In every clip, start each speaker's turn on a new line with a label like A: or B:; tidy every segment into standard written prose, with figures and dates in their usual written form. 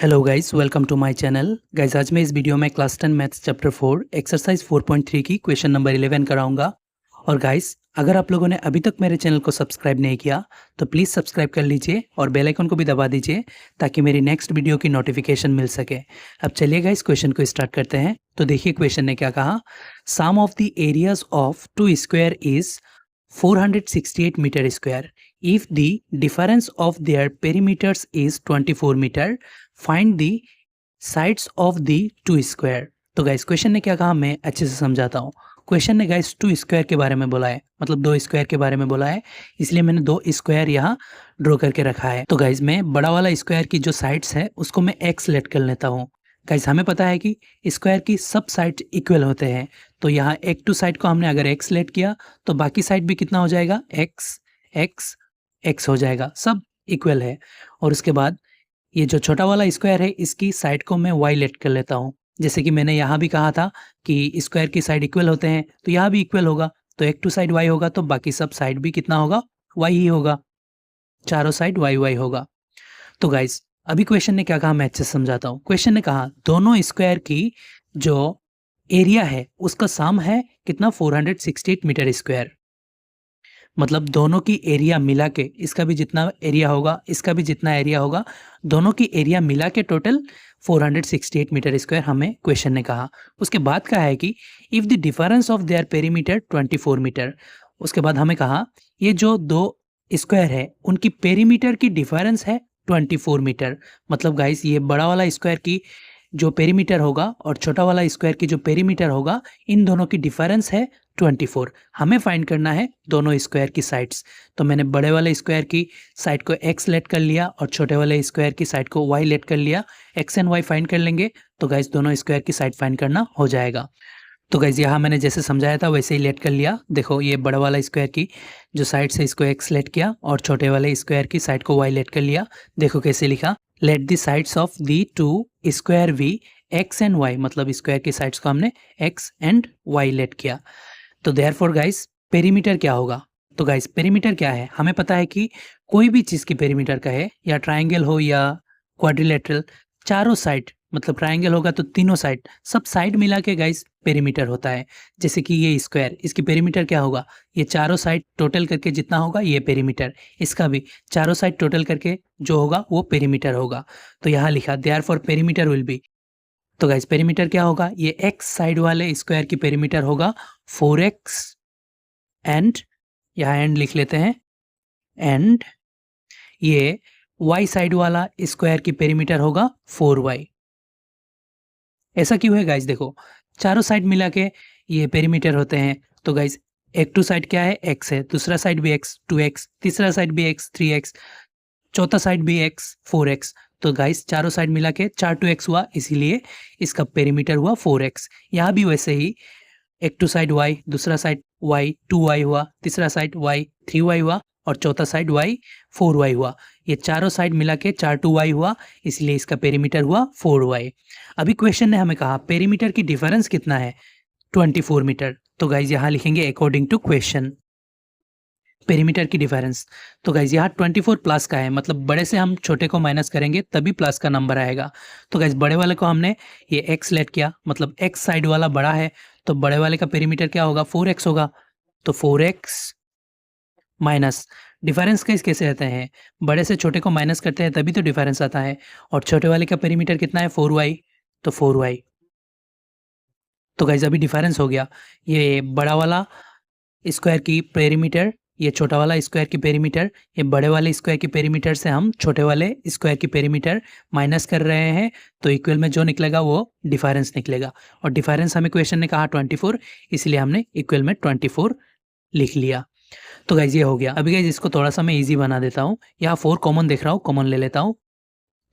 A: Hello guys, welcome to my channel. Guys, आज मैं इस वीडियो में क्लास 10 मैथ्स चैप्टर 4 एक्सरसाइज 4.3 की क्वेश्चन नंबर 11 कराऊंगा। और गाइस, अगर आप लोगों ने अभी तक मेरे चैनल को सब्सक्राइब नहीं किया तो प्लीज़ सब्सक्राइब कर लीजिए और बेल आइकन को भी दबा दीजिए ताकि मेरी नेक्स्ट वीडियो की नोटिफिकेशन मिल सके। अब चलिए गाइस, क्वेश्चन को स्टार्ट करते हैं। तो देखिए क्वेश्चन ने क्या कहा। Sum of the areas of two square is 468 meter square. If the difference of their perimeters is 24 meter, find the sides of the two square. तो गाइस क्वेश्चन ने क्या कहा, मैं अच्छे से समझाता हूँ। क्वेश्चन ने गाइस टू स्क्वायर के बारे में बोला है, मतलब दो स्क्वायर के बारे में बोला है, इसलिए मैंने दो स्क्वायर यहाँ ड्रॉ करके रखा है। तो गाइस मैं बड़ा वाला स्क्वायर की जो साइड्स है उसको मैं एक्स लेट कर लेता हूँ। गाइस हमें पता है कि स्क्वायर की सब साइड इक्वल होते हैं, तो यहाँ एक टू साइड को हमने अगर एक्स लेट किया तो बाकी साइड भी कितना हो जाएगा, एक्स एक्स एक्स हो जाएगा, सब इक्वल है। और उसके बाद ये जो छोटा वाला स्क्वायर है इसकी साइड को मैं वाई लेट कर लेता हूँ। जैसे कि मैंने यहाँ भी कहा था कि स्क्वायर की साइड इक्वल होते हैं, तो यहाँ भी इक्वल होगा, तो एक टू साइड वाई होगा तो बाकी सब साइड भी कितना होगा, वाई ही होगा, चारों साइड वाई वाई होगा। तो गाइस अभी क्वेश्चन ने क्या कहा, मैं अच्छे से समझाता हूँ। क्वेश्चन ने कहा दोनों स्क्वायर की जो एरिया है उसका सम है कितना, 468 मीटर स्क्वायर। मतलब दोनों की एरिया मिला के, इसका भी जितना एरिया होगा इसका भी जितना एरिया होगा, दोनों की एरिया मिला के टोटल 468 मीटर स्क्वायर हमें क्वेश्चन ने कहा। उसके बाद कहा है कि if the difference of their perimeter 24 metre. उसके बाद हमें कहा ये जो दो स्क्वायर है उनकी पेरीमीटर की डिफरेंस है 24 मीटर। मतलब गाइस ये बड़ा वाला स्क्वायर की जो पेरीमीटर होगा और छोटा वाला स्क्वायर की जो पेरीमीटर होगा, इन दोनों की डिफरेंस है 24। हमें फाइंड करना है दोनों स्क्वायर की साइड्स। तो मैंने बड़े वाले स्क्वायर की साइड को x लेट कर लिया और छोटे वाले स्क्वायर की साइड को y लेट कर लिया। x एंड y फाइंड कर लेंगे तो गाइस दोनों स्क्वायर की साइड फाइंड करना हो जाएगा। तो गाइस यहाँ मैंने जैसे समझाया था वैसे ही लेट कर लिया। देखो ये बड़ा वाला स्क्वायर की जो साइड से इसको x लेट किया और छोटे वाले स्क्वायर की साइड को y लेट कर लिया। देखो कैसे लिखा, let the sides of the two square we x and y, मतलब स्क्वायर की साइड्स को हमने x एंड y लेट किया। तो देयरफॉर गाइस पेरीमीटर क्या होगा, तो गाइस पेरीमीटर क्या है, हमें पता है कि कोई भी चीज़ की पेरीमीटर का है, या ट्राइंगल हो या क्वाड्रिलेटरल, चारों साइड, मतलब ट्राइंगल होगा तो तीनों साइड, सब साइड मिला के गाइस पेरीमीटर होता है। जैसे कि ये स्क्वायर, इसकी पेरीमीटर क्या होगा, ये चारों साइड टोटल करके जितना होगा ये पेरीमीटर, इसका भी चारों साइड टोटल करके जो होगा वो पेरीमीटर होगा। तो यहाँ लिखा देयरफॉर पेरीमीटर विल बी। तो गाइस पेरीमीटर क्या होगा, ये एक्स साइड वाले स्क्वायर की पेरीमीटर होगा 4x एंड, यहाँ एंड लिख लेते हैं, एंड ये y साइड वाला स्क्वायर की पेरीमीटर होगा 4y। ऐसा क्यों है गाइस, देखो चारों साइड मिला के ये पेरीमीटर होते हैं। तो गाइस एक टू साइड क्या है, x है, दूसरा साइड भी x 2x, तीसरा साइड भी x 3x, चौथा साइड भी x 4x। तो गाइस चारों साइड मिला के 4 2x हुआ, इसीलिए इसका पेरीमीटर हुआ 4x। यहाँ भी वैसे ही एक टू साइड y, दूसरा साइड y 2y हुआ, तीसरा साइड y 3y हुआ और चौथा साइड y 4y हुआ। ये चारों साइड मिला के 4 2y हुआ, इसलिए इसका पेरीमीटर हुआ 4y। अभी क्वेश्चन ने हमें कहा पेरीमीटर की डिफरेंस कितना है, 24 मीटर। तो गाइज यहाँ लिखेंगे अकॉर्डिंग टू क्वेश्चन पेरीमीटर की डिफरेंस। तो गाइज यहाँ 24 प्लस का है, मतलब बड़े से हम छोटे को माइनस करेंगे तभी प्लस का नंबर आएगा। तो गाइज बड़े वाले को हमने ये x लेट किया, मतलब x साइड वाला बड़ा है, तो बड़े वाले का पेरीमीटर क्या होगा, 4x होगा। तो 4x माइनस डिफरेंस कैसे रहते हैं, बड़े से छोटे को माइनस करते हैं तभी तो डिफरेंस आता है। और छोटे वाले का पेरीमीटर कितना है, 4y, तो 4y। तो गाइज अभी डिफरेंस हो गया, ये बड़ा वाला स्क्वायर की पेरीमीटर, ये छोटा वाला स्क्वायर की पेरीमीटर, ये बड़े वाले स्क्वायर की पेरीमीटर से हम छोटे वाले स्क्वायर की पेरीमीटर माइनस कर रहे हैं, तो इक्वल में जो निकलेगा वो डिफरेंस निकलेगा। और डिफरेंस हमें क्वेश्चन ने कहा 24, इसलिए हमने इक्वल में 24 लिख लिया। तो गाइज ये हो गया। अभी गाइज इसको थोड़ा सा मैं ईजी बना देता हूँ। यहाँ 4 कॉमन देख रहा हूँ, कॉमन ले लेता हूँ।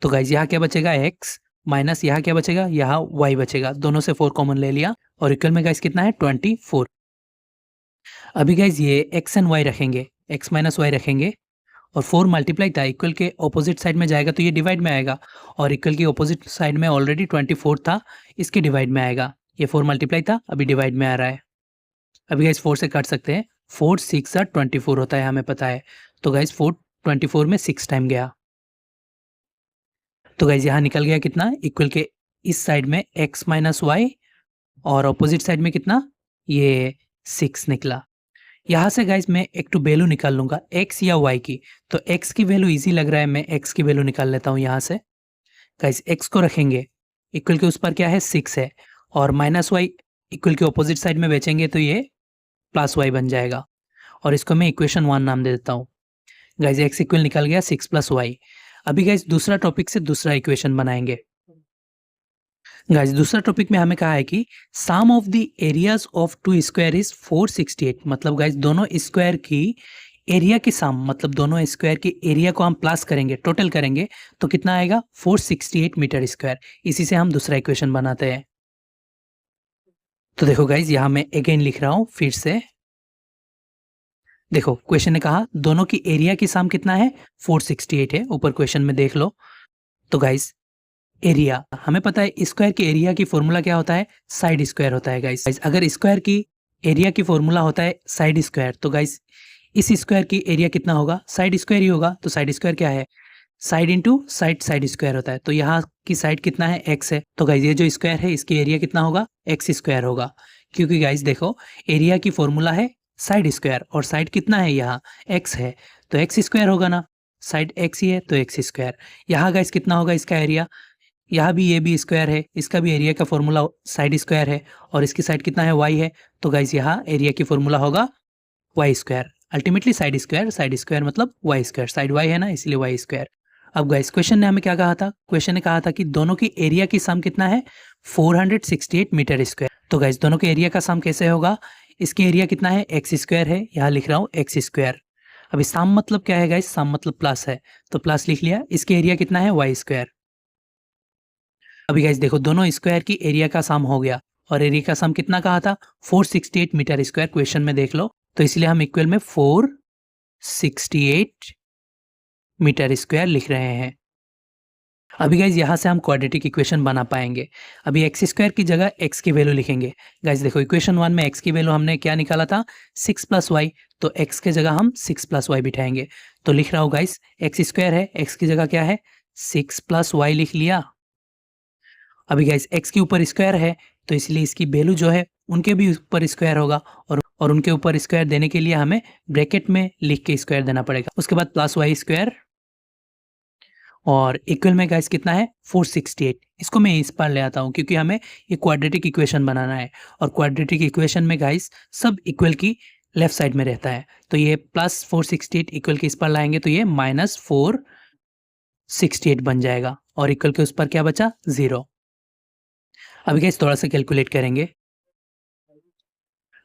A: तो गाइज यहाँ क्या बचेगा, x माइनस यहाँ क्या बचेगा, यहाँ y बचेगा। दोनों से 4 कॉमन ले लिया और इक्वल में गाइज कितना है, 24। अभी गाइज ये x एंड y रखेंगे, x माइनस वाई रखेंगे और 4 मल्टीप्लाई था, इक्वल के ऑपोजिट साइड में जाएगा तो ये डिवाइड में आएगा, और इक्वल की ऑपोजिट साइड में ऑलरेडी 24 था, इसके डिवाइड में आएगा। ये 4 मल्टीप्लाई था, अभी डिवाइड में आ रहा है। अभी गाइज 4 से काट सकते हैं, 4 6 24 होता है, हमें पता है। तो गाइज 4 24 में 6 टाइम गया। तो गाइज यहाँ निकल गया कितना, इक्वल के इस साइड में x माइनस वाई और अपोजिट साइड में कितना, ये 6 निकला। यहाँ से गाइज मैं एक टू वैल्यू निकाल लूंगा x या y की। तो x की वैल्यू इजी लग रहा है, मैं x की वैल्यू निकाल लेता हूँ यहाँ से। गाइज x को रखेंगे इक्वल के उस पर क्या है 6 है, और माइनस वाई इक्वल के ऑपोजिट साइड में बेचेंगे तो ये प्लस वाई बन जाएगा, और इसको मैं इक्वेशन 1 नाम दे देता हूँ। गाइज x इक्वल निकल गया 6 प्लस वाई। अभी गाइज दूसरा टॉपिक से दूसरा इक्वेशन बनाएंगे। गाइज दूसरा टॉपिक में हमें कहा है कि sum of the areas of two square is 468। मतलब गाइज दोनों स्क्वायर की एरिया की सम, मतलब दोनों स्क्वायर की एरिया को हम प्लस करेंगे, टोटल करेंगे तो कितना आएगा 468 मीटर स्क्वायर। इसी से हम दूसरा इक्वेशन बनाते हैं। तो देखो गाइज यहाँ मैं अगेन लिख रहा हूं फिर से। देखो क्वेश्चन ने कहा दोनों की एरिया की सम कितना है 468 है, ऊपर क्वेश्चन में देख लो। तो गाइज एरिया हमें पता है, स्क्वायर की एरिया की फॉर्मूला क्या होता है, साइड स्क्वायर होता है गाइस। अगर स्क्वायर की एरिया की फॉर्मूला होता है साइड स्क्वायर, तो गाइस इस स्क्वायर की एरिया कितना होगा, साइड स्क्वायर ही होगा। तो साइड स्क्वायर क्या है, side into side, side square होता है। तो यहाँ की साइड कितना है x है, तो गाइस ये जो स्क्वायर है इसकी एरिया कितना होगा x स्क्वायर होगा, क्योंकि गाइस देखो एरिया की फॉर्मूला है साइड स्क्वायर, और साइड कितना है यहाँ x है, तो x स्क्वायर होगा ना, साइड x ही है तो x स्क्वायर। यहाँ गाइस कितना होगा इसका एरिया, यहाँ भी ये भी स्क्वायर है, इसका भी एरिया का फॉर्मूला साइड स्क्वायर है, और इसकी साइड कितना है y है, तो गाइस यहाँ एरिया की फॉर्मूला होगा y square. Ultimately side square मतलब y स्क्वायर, साइड y है ना इसलिए y स्क्वायर। अब गाइस क्वेश्चन ने हमें क्या कहा था, क्वेश्चन ने कहा था कि दोनों की एरिया की सम कितना है 468 मीटर स्क्वायर। तो गाइस दोनों के एरिया का सम कैसे होगा, इसकी एरिया कितना है x स्क्वायर है, यहाँ लिख रहा हूँ x स्क्वायर। अभी सम मतलब क्या है गाइस, सम मतलब प्लस है, तो प्लस लिख लिया। इसके एरिया कितना है y स्क्वायर। अभी गाइस देखो दोनों स्क्वायर की एरिया का सम हो गया, और एरिया का सम कितना कहा था 468 मीटर स्क्वायर, क्वेश्चन में देख लो। तो इसलिए हम इक्वल में 468 मीटर स्क्वायर लिख रहे हैं। अभी गाइज यहाँ से हम क्वाड्रेटिक इक्वेशन बना पाएंगे। अभी एक्स स्क्वायर की जगह एक्स की वैल्यू लिखेंगे। गाइज देखो इक्वेशन 1 में एक्स की वैल्यू हमने क्या निकाला था 6 प्लस वाई, तो एक्स के जगह हम 6 प्लस वाई बिठाएंगे। तो लिख रहा हूँ गाइज एक्स स्क्वायर है, एक्स की जगह क्या है 6 प्लस वाई लिख लिया। अभी गाइज एक्स के ऊपर स्क्वायर है, तो इसलिए इसकी वैल्यू जो है उनके भी ऊपर स्क्वायर होगा, और उनके ऊपर स्क्वायर देने के लिए हमें ब्रैकेट में लिख के स्क्वायर देना पड़ेगा। उसके बाद प्लस वाई स्क्वायर, और इक्वल में गाइस कितना है 468। इसको मैं इस पर ले आता हूँ क्योंकि हमें ये क्वाड्रेटिक इक्वेशन बनाना है, और क्वाड्रेटिक इक्वेशन में गाइस सब इक्वल की लेफ्ट साइड में रहता है। तो ये प्लस 468 इक्वल के इस पर लाएंगे तो ये माइनस 468 बन जाएगा, और इक्वल के उस पर क्या बचा 0। अभी गाइस थोड़ा सा कैलकुलेट करेंगे।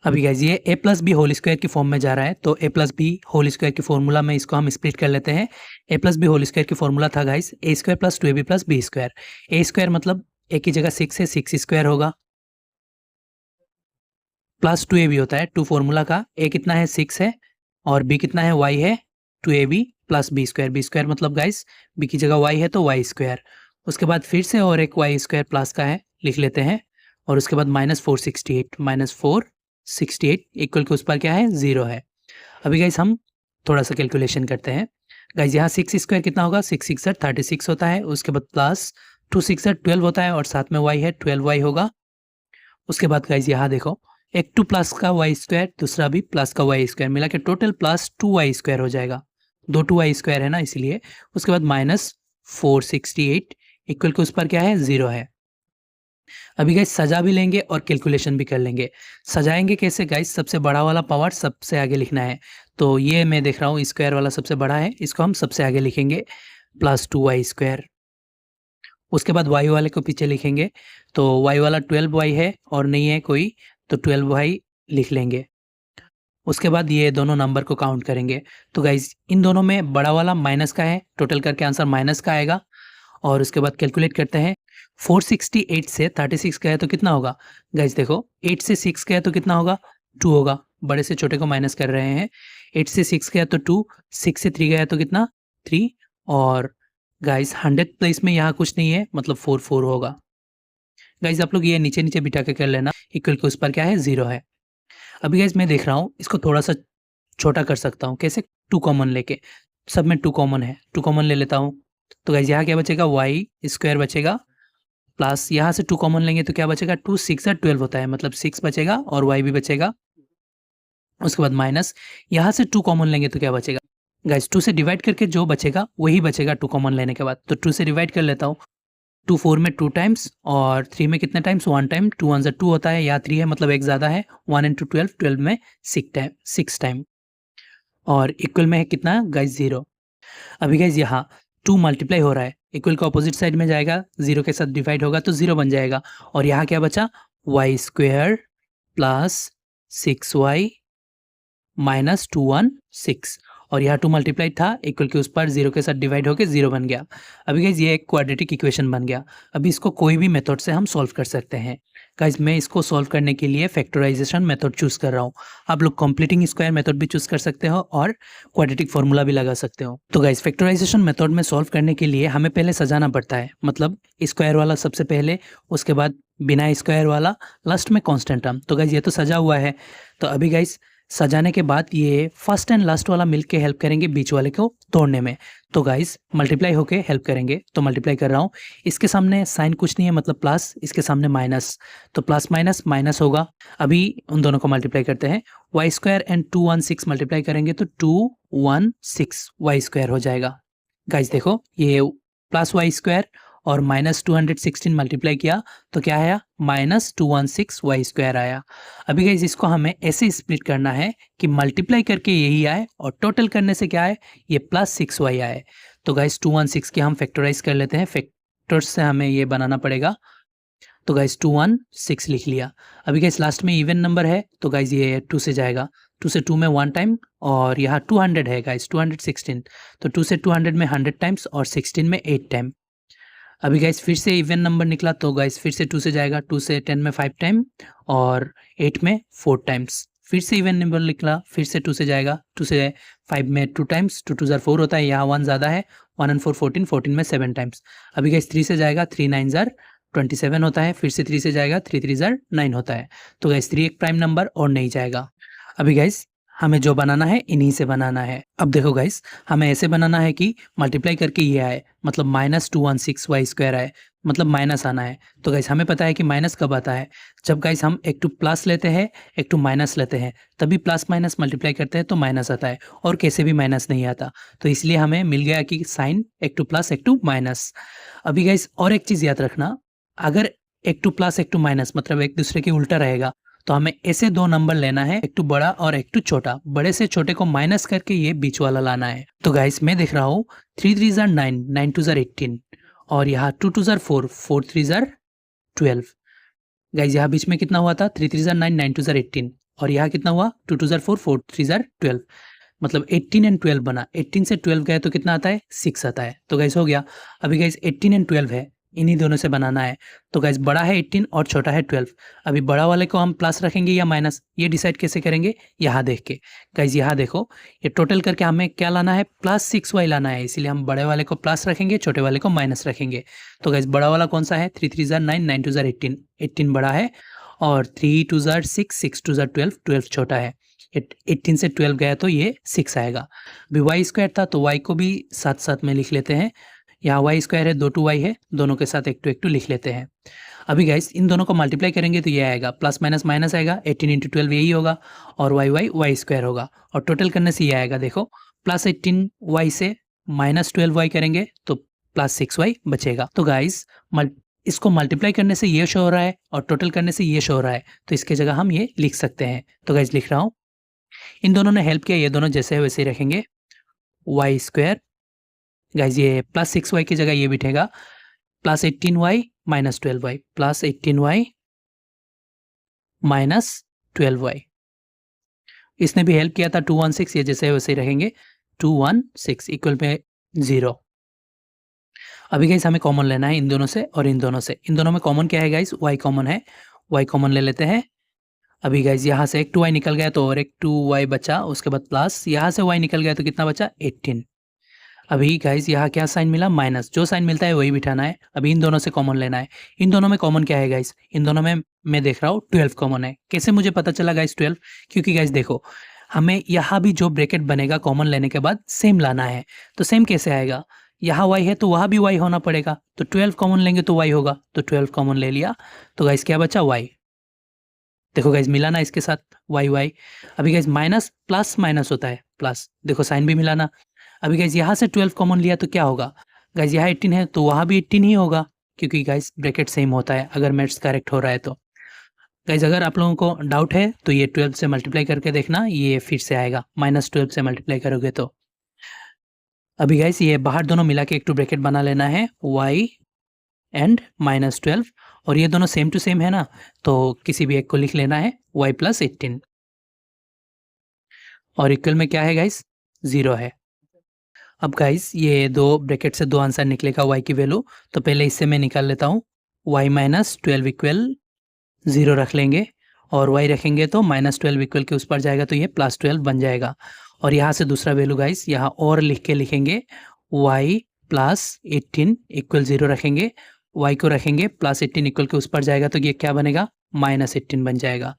A: अभी गाइस ये a plus b whole square की फॉर्म में जा रहा है, तो a plus b whole square की फॉर्मूला में इसको हम स्प्लिट कर लेते हैं। a plus b whole square की फॉर्मूला था guys a square plus 2ab plus b square. a square मतलब a की जगह 6 है, 6 स्क्वायर होगा, प्लस 2ab होता है 2 फॉर्मूला का। a कितना है 6 है, और b कितना है y है 2ab प्लस बी स्क्वायर मतलब गाइस b की जगह y है तो y स्क्वायर। उसके बाद फिर से और एक y स्क्वायर प्लस का है लिख लेते हैं, और उसके बाद माइनस 468 इक्वल के उस पर क्या है 0 है। अभी गाइस हम थोड़ा सा कैलकुलेशन करते हैं। गाइस यहाँ 6 स्क्वायर कितना होगा 6 6 36 होता है, उसके बाद प्लस 2 6 12 होता है, और साथ में y है 12y होगा। उसके बाद गाइस यहाँ देखो एक 2 प्लस का y स्क्वायर, दूसरा भी प्लस का y स्क्वायर, मिला के टोटल प्लस 2y स्क्वायर हो जाएगा। दो 2y स्क्वायर है ना इसलिए। उसके बाद माइनस 468 इक्वल के उस पर क्या है 0 है। अभी गाइस सजा भी लेंगे और कैलकुलेशन भी कर लेंगे। सजाएंगे कैसे गाइस, सबसे बड़ा वाला पावर सबसे आगे लिखना है। तो ये मैं देख रहा हूँ स्क्वायर वाला सबसे बड़ा है, इसको हम सबसे आगे लिखेंगे प्लस 2y स्क्वायर। उसके बाद y वाले को पीछे लिखेंगे, तो y वाला 12y है और नहीं है कोई, तो 12y लिख लेंगे। उसके बाद ये दोनों नंबर को काउंट करेंगे, तो गाइस इन दोनों में बड़ा वाला माइनस का है, टोटल करके आंसर माइनस का आएगा। और उसके बाद कैलकुलेट करते हैं 468 से 36 गया तो कितना होगा। गाइस देखो 8 से 6 गया तो कितना होगा 2 होगा, बड़े से छोटे को माइनस कर रहे हैं। 8 से 6 गया तो 2, 6 से 3 गया तो कितना 3, और गाइस 100 प्लेस में यहाँ कुछ नहीं है मतलब 4 4 होगा। गाइस आप लोग ये नीचे नीचे बिठा के कर लेना, इक्वल के उस पर क्या है 0 है। अभी गाइस मैं देख रहा हूँ इसको थोड़ा सा छोटा कर सकता हूँ, कैसे 2 कॉमन लेके, सब में 2 कॉमन है, 2 कॉमन ले लेता हूँ। तो गाइज यहाँ क्या बचेगा, वाई स्क्वायर बचेगा प्लस यहाँ से 2 कॉमन लेंगे तो क्या बचेगा, 2 6 12 होता है, मतलब 6 बचेगा और वाई भी बचेगा। उसके बाद माइनस यहाँ से 2 कॉमन लेंगे तो क्या बचेगा गाइज, 2 से डिवाइड करके जो बचेगा वही बचेगा 2 कॉमन लेने के बाद। तो 2 से डिवाइड कर लेता हूँ, 2 4 में 2 टाइम्स और 3 में कितने टाइम्स, 1 टाइम, 2 1 2 होता है, यहाँ 3 है मतलब एक ज़्यादा है, 1 इंटू 12, 12 में 6 टाइम और इक्वल में है कितना गाइज 0। अभी गाइज यहाँ 2 मल्टीप्लाई हो रहा है, इक्वल का अपोजिट साइड में जाएगा, 0 के साथ डिवाइड होगा तो 0 बन जाएगा और यहाँ क्या बचा, Y square plus 6y minus 216 और यहाँ 2 मल्टीप्लाई था, इक्वल के उस पर 0 के साथ डिवाइड होकर 0 बन गया। अभी गाइज ये एक क्वाड्रेटिक इक्वेशन बन गया। अभी इसको कोई भी मेथड से हम सॉल्व कर सकते हैं। गाइज मैं इसको सॉल्व करने के लिए फैक्टराइजेशन मेथड चूज कर रहा हूँ। आप लोग कंप्लीटिंग स्क्वायर मेथड भी चूज कर सकते हो और क्वाड्रेटिक फॉर्मूला भी लगा सकते हो। तो गाइज फैक्टराइजेशन मेथड में सॉल्व करने के लिए हमें पहले सजाना पड़ता है, मतलब स्क्वायर वाला सबसे पहले, उसके बाद बिना स्क्वायर वाला, लास्ट में कांस्टेंट टर्म। तो गाइज ये तो सजा हुआ है। तो अभी गाइज सजाने के बाद ये फर्स्ट एंड लास्ट वाला मिलके हेल्प करेंगे बीच वाले को तोड़ने में। तो गाइस मल्टीप्लाई होके हेल्प करेंगे, तो मल्टीप्लाई कर रहा हूँ। इसके सामने साइन कुछ नहीं है मतलब प्लस, इसके सामने माइनस, तो प्लस माइनस माइनस होगा। अभी उन दोनों को मल्टीप्लाई करते हैं, वाई स्क्वायर एंड 216 मल्टीप्लाई करेंगे तो 216 वाई स्क्वायर हो जाएगा। गाइस देखो ये प्लस वाई स्क्वायर और माइनस 216 मल्टीप्लाई किया तो क्या आया, माइनस 216 वाई स्क्वायर आया। अभी गाइज इसको हमें ऐसे स्प्लिट करना है कि मल्टीप्लाई करके यही आए और टोटल करने से क्या आए, ये प्लस 6y आए। तो गाइज 216 की हम फैक्टराइज कर लेते हैं, फैक्टर्स से हमें ये बनाना पड़ेगा। तो गाइज 216 लिख लिया। अभी गाइज लास्ट में इवन नंबर है तो गाइज ये 2 से जाएगा, 2 से 2 में 1 टाइम और यहाँ 200 है गाइज 216, तो 2 से 200 में 100 टाइम्स और 16 में 8 टाइम। अभी गाइस फिर से इवन नंबर निकला तो गाइस फिर से 2 से जाएगा, 2 से 10 में 5 टाइम और 8 में 4 टाइम्स। फिर से इवन नंबर निकला, फिर से 2 से जाएगा, 2 से 5 में 2 टाइम्स, 2 2 ज़ार 4 होता है, यहाँ 1 ज़्यादा है, 1 and 4 14, 14 में 7 टाइम्स। अभी गाइस 3 से जाएगा, 3 9 ज़ार 27 होता है, फिर से 3 से जाएगा, 3 3 ज़ार 9 होता है। तो गाइस 3 एक प्राइम नंबर और नहीं जाएगा। अभी गाइस हमें जो बनाना है इन्हीं से बनाना है। अब देखो गाइस हमें ऐसे बनाना है कि मल्टीप्लाई करके ये आए, मतलब माइनस 216 वाई स्क्वायर आए, मतलब माइनस आना है। तो गाइस हमें पता है कि माइनस कब आता है, जब गाइस हम एक टू प्लस लेते हैं एक टू माइनस लेते हैं, तभी प्लस माइनस मल्टीप्लाई करते हैं तो माइनस आता है, और कैसे भी माइनस नहीं आता। तो इसलिए हमें मिल गया कि साइन एक टू प्लस एक टू माइनस। अभी गाइस और एक चीज़ याद रखना, अगर एक टू प्लस एक टू माइनस मतलब एक दूसरे के उल्टा रहेगा तो हमें ऐसे दो नंबर लेना है, एक टू बड़ा और एक टू छोटा। बड़े से छोटे को माइनस करके ये बीच वाला लाना है। तो गाइस मैं देख रहा हूँ 3 3 ज़ार 9, 9 2 ज़ार 18 और यहाँ 2 2 ज़ार 4, 4 3 ज़ार 12। गाइस यहाँ बीच में कितना हुआ था, 3 3 ज़ार 9, 9 2 ज़ार 18 और यहाँ कितना हुआ 2 2 ज़ार 4, 4 3 ज़ार 12, मतलब 18 एंड 12 बना। 18 से 12 गए तो कितना आता है, 6 आता है। तो गाइस हो गया। अभी गाइस 18 एंड 12 है, इन्हीं दोनों से बनाना है। तो गाइस बड़ा है 18 और छोटा है 12। अभी बड़ा वाले को हम प्लस रखेंगे या माइनस, ये डिसाइड कैसे करेंगे, यहाँ देख के। गाइस यहाँ देखो, ये टोटल करके हमें क्या लाना है, प्लस 6y लाना है, इसीलिए हम बड़े वाले को प्लस रखेंगे, छोटे वाले को माइनस रखेंगे। तो गाइस बड़ा वाला कौन सा है, 3 3 ज़ार 9, 9 2 ज़ार 18, 18 बड़ा है और 3 2 ज़ार 6, 6 2 ज़ार 12, 12 छोटा है। 18 से 12 गया तो ये 6 आएगा। अभी वाई स्क्वायर था तो वाई को भी साथ साथ में लिख लेते हैं। यहाँ वाई स्क्वायर है, 2 2 वाई है, दोनों के साथ एक टू लिख लेते हैं। अभी गाइस इन दोनों को मल्टीप्लाई करेंगे तो ये आएगा, प्लस माइनस माइनस आएगा, 18 इंटू 12 यही होगा और वाई वाई वाई स्क्वायर होगा, और टोटल करने से ये आएगा। देखो प्लस 18 वाई से माइनस 12 वाई करेंगे तो प्लस 6 वाई बचेगा। तो गाइस इसको मल्टीप्लाई करने से ये शो हो रहा है और टोटल करने से ये शो हो रहा है, तो इसके जगह हम ये लिख सकते हैं। तो गाइस लिख रहा हूँ, इन दोनों ने हेल्प किया, ये दोनों जैसे है वैसे ही रखेंगे। वाई स्क्वायर गाइज ये प्लस 6y की जगह ये बिठेगा, plus 18y minus 12y, plus 18y minus 12y। इसने भी हेल्प किया था 216, ये जैसे वैसे ही रहेंगे। 216 इक्वल में 0। अभी गाइज हमें कॉमन लेना है इन दोनों से और इन दोनों से। इन दोनों में कॉमन क्या है गाइज, y कॉमन है, y कॉमन ले लेते हैं। अभी गाइज यहाँ से एक 2y निकल गया तो और एक 2y बचा, उसके बाद प्लस यहाँ से y निकल गया तो कितना बचा, 18। अभी गाइज यहाँ क्या साइन मिला, माइनस। जो साइन मिलता है वही बिठाना है। अभी इन दोनों से कॉमन लेना है। इन दोनों में कॉमन क्या है गाइज, इन दोनों में मैं देख रहा हूँ 12 कॉमन है। कैसे मुझे पता चला गाइज 12, क्योंकि गाइज देखो हमें यहाँ भी जो ब्रैकेट बनेगा कॉमन लेने के बाद सेम लाना है। तो सेम कैसे आएगा, यहाँ y है तो वहाँ भी y होना पड़ेगा, तो 12 कॉमन लेंगे तो y होगा, तो 12 कॉमन ले लिया, तो गाइस क्या बचा y। देखो गाइस मिला ना इसके साथ y। अभी गाइस माइनस प्लस माइनस होता है प्लस, देखो साइन भी मिला ना। अभी गाइस यहाँ से 12 कॉमन लिया तो क्या होगा, गाइस यहाँ 18 है तो वहाँ भी 18 ही होगा, क्योंकि गाइस ब्रैकेट सेम होता है अगर मैथ्स करेक्ट हो रहा है तो। गाइस अगर आप लोगों को डाउट है तो ये 12 से मल्टीप्लाई करके देखना, ये फिर से आएगा, -12 से मल्टीप्लाई करोगे तो। अभी गाइस ये बाहर दोनों मिला के एक टू ब्रैकेट बना लेना है, y एंड -12, और ये दोनों सेम टू सेम है ना, तो किसी भी एक को लिख लेना है y + 18, और इक्वल में क्या है गाइस, 0 है। अब गाइस ये दो ब्रैकेट से दो आंसर निकलेगा y की वैल्यू, तो पहले इससे मैं निकाल लेता हूँ, y - 12 इक्वल 0 रख लेंगे, और y रखेंगे तो -12 इक्वल के उस पर जाएगा तो ये +12 बन जाएगा। और यहाँ से दूसरा वैल्यू गाइस यहाँ और लिख के लिखेंगे, y + 18 इक्वल 0 रखेंगे, y को रखेंगे +18 इक्वल के उस पर जाएगा तो ये क्या बनेगा, -18 बन जाएगा।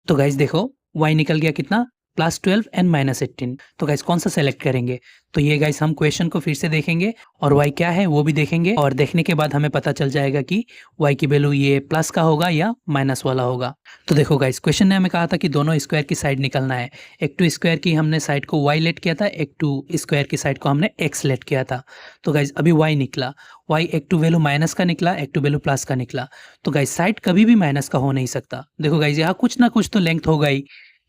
A: तो गाइस देखो y निकल गया कितना, +12 एंड -18, तो गाइस कौन सा सेलेक्ट करेंगे। तो ये गाइस हम क्वेश्चन को फिर से देखेंगे और y क्या है वो भी देखेंगे, और देखने के बाद हमें पता चल जाएगा कि y की वैल्यू ये प्लस का होगा या माइनस वाला होगा। तो देखो गाइस क्वेश्चन ने हमें कहा था कि दोनों स्क्वायर की साइड निकलना है, एक टू स्क्वायर की हमने साइड को y लेट किया था, एक टू स्क्वायर की साइड को हमने x लेट किया था। तो गाइस अभी y निकला, y एक टू वैल्यू माइनस का निकला, एक टू वैल्यू प्लस का निकला, तो गाइस साइड कभी भी माइनस का हो नहीं सकता। देखो गाइस यहाँ कुछ ना कुछ तो लेंथ होगा ही,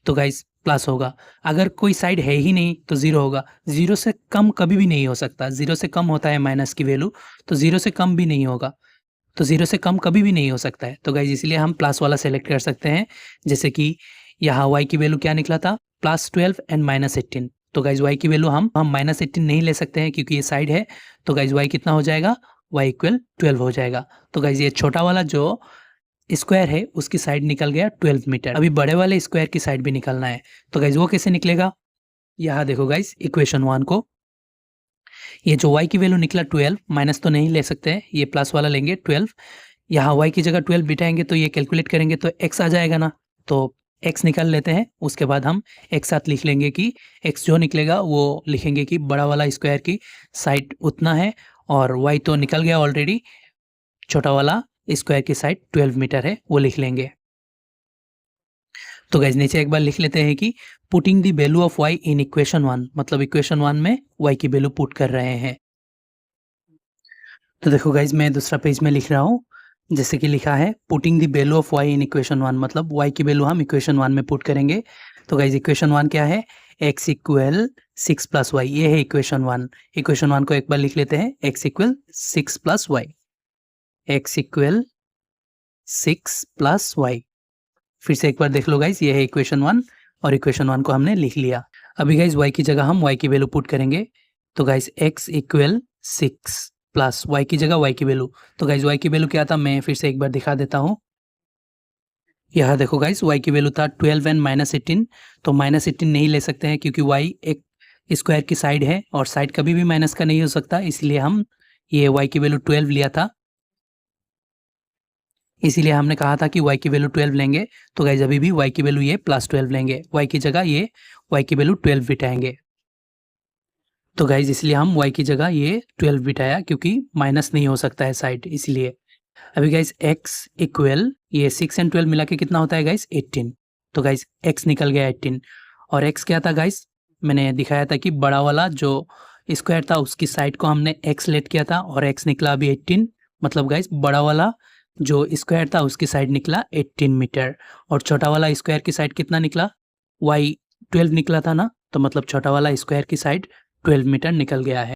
A: तो गाइस प्लस होगा। अगर कोई साइड है ही नहीं तो 0 होगा, 0 से कम कभी भी नहीं हो सकता, 0 से कम होता है माइनस की वैल्यू, तो 0 से कम भी नहीं होगा, तो 0 से कम कभी भी नहीं हो सकता है। तो गाइस इसलिए हम प्लस वाला सेलेक्ट कर सकते हैं, जैसे कि यहाँ y की वैल्यू क्या निकला था, +12 एंड -18, तो गाइस y की वैल्यू हम -18 नहीं ले सकते हैं क्योंकि ये साइड है, तो गाइस y कितना हो जाएगा, y = 12 हो जाएगा। तो गाइस ये छोटा वाला जो स्क्वायर है उसकी साइड निकल गया 12 मीटर। अभी बड़े वाले स्क्वायर की साइड भी निकलना है, तो गाइज वो कैसे निकलेगा, यहाँ देखो गाइज इक्वेशन 1 को, ये जो y की वैल्यू निकला 12, माइनस तो नहीं ले सकते हैं, ये प्लस वाला लेंगे 12, यहाँ y की जगह 12 बिठाएंगे तो ये कैलकुलेट करेंगे तो x आ जाएगा ना, तो x निकाल लेते हैं, उसके बाद हम एक साथ लिख लेंगे कि x जो निकलेगा वो लिखेंगे कि बड़ा वाला स्क्वायर की साइड उतना है, और y तो निकल गया ऑलरेडी, छोटा वाला स्क्वायर की साइड 12 मीटर है वो लिख लेंगे। तो गाइज नीचे एक बार लिख लेते हैं कि putting the value of y in equation 1, मतलब इक्वेशन 1 में y की वैल्यू पुट कर रहे हैं। तो देखो गाइज मैं दूसरा पेज में लिख रहा हूँ, जैसे कि लिखा है putting the value of y in equation 1, मतलब y की वैल्यू हम इक्वेशन 1 में पुट करेंगे। तो गाइज इक्वेशन 1 क्या है, x = 6 + y, ये है इक्वेशन 1। इक्वेशन 1 को एक बार लिख लेते हैं, x = 6 + y, x = 6 + y। फिर से एक बार देख लो गाइज, ये है इक्वेशन 1, और इक्वेशन 1 को हमने लिख लिया। अभी गाइज y की जगह हम y की वैल्यू पुट करेंगे, तो गाइज x = 6 प्लस y की जगह y की वैल्यू, तो गाइज y की वैल्यू क्या था, मैं फिर से एक बार दिखा देता हूँ। यहाँ देखो गाइज y की वैल्यू था 12 एंड -18, तो -18 नहीं ले सकते हैं क्योंकि y एक स्क्वायर की साइड है और साइड कभी भी माइनस का नहीं हो सकता, इसलिए हम ये y की वैल्यू 12 लिया था, इसीलिए हमने कहा था कि y की वैल्यू 12 लेंगे। तो गाइज अभी भी y की वैल्यू ये +12 लेंगे, y की जगह ये y की वैल्यू 12 बिठाएंगे। तो गाइज इसलिए हम y की जगह ये 12 बिठाया क्योंकि माइनस नहीं हो सकता है साइड, इसलिए। अभी गाइज x = ये 6 एंड 12 मिला के कितना होता है गाइज, 18। तो गाइज x निकल गया 18, और x क्या था गाइज, मैंने दिखाया था कि बड़ा वाला जो स्क्वायर था उसकी साइड को हमने x लेट किया था, और x निकला अभी 18, मतलब गाइज बड़ा वाला जो स्क्वायर था उसकी साइड निकला 18 मीटर, और छोटा वाला स्क्वायर की साइड कितना निकला, y 12 निकला था ना, तो मतलब छोटा वाला स्क्वायर की साइड 12 मीटर निकल गया है।